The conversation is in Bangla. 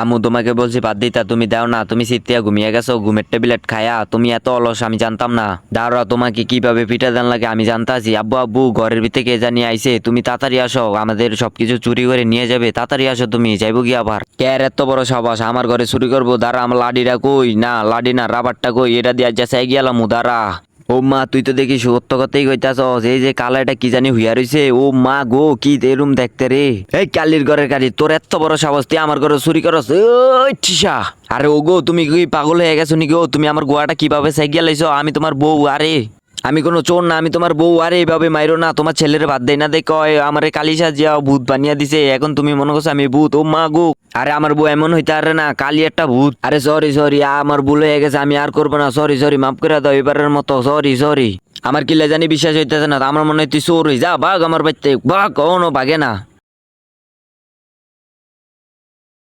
আমু তোমাকে বলছি বাদ দিতা, তুমি দাও না, তুমি সিতিয়া ঘুমিয়ে গেছো ঘুমের ট্যাবলেট খায়া, তুমি এত অলস আমি জানতাম না। দাঁড়া, তোমাকে কিভাবে পিঠা দেন লাগে আমি জানতাছি। আব্বু আব্বু ঘরের ভিতরে কে জানি আইছে, তুমি তাড়াতাড়ি আসো, আমাদের সবকিছু চুরি করে নিয়ে যাবে, তাড়াতাড়ি আসো, তুমি যাইবো কি আবার? কে আর এত বড় সাবাস আমার ঘরে চুরি করবো? দাঁড়া, আমার লাডিটা কই, না লাডি না রাবারটা কই, এটা দিয়ে যা চাই গেলাম, দাঁড়া। ও মা, তুই তো দেখি সত্য কথাই কইতাছস, এই যে কালাটা কি জানি হুইয়া রইছে, ও মা গো কি এরুম দেখতে রে। এই কালির ঘরের কালি, তোর এত বড় সাহস, তুই আমার ঘরে চুরি করস? ওই ঠিসা। আরে ও গো, তুমি কি পাগল হয়ে গেছো নাকি? ও তুমি আমার গোয়াটা কিভাবে সাইকেল লাইছো? আমি তোমার বউ। আরে আমি কোনো চোর না, আমি তোমার বউ। আরে এইভাবে মাইরো না, তোমার ছেলের বাদ দেয় না, দেখ কয় আমারে কালি সাজিয়া ভূত বানিয়ে দিছে, এখন তুমি মনে করছো আমি ভূত? ও মা গো। আরে আমার বউ এমন হইতে আরে না, কালি একটা ভূত। আরে সরি সরি, আমার ভুল হয়ে গেছে, আমি আর করবো না, সরি সরি, মাফ করে দাও এবারের মতো, সরি সরি। আমার কিল্লা জানি বিশ্বাস হইতেছে না, আমার মনে হয় তুই চোর হই, যা ভাগ আমার বাড়িতে, ভাগ, কোনো ভাগে না।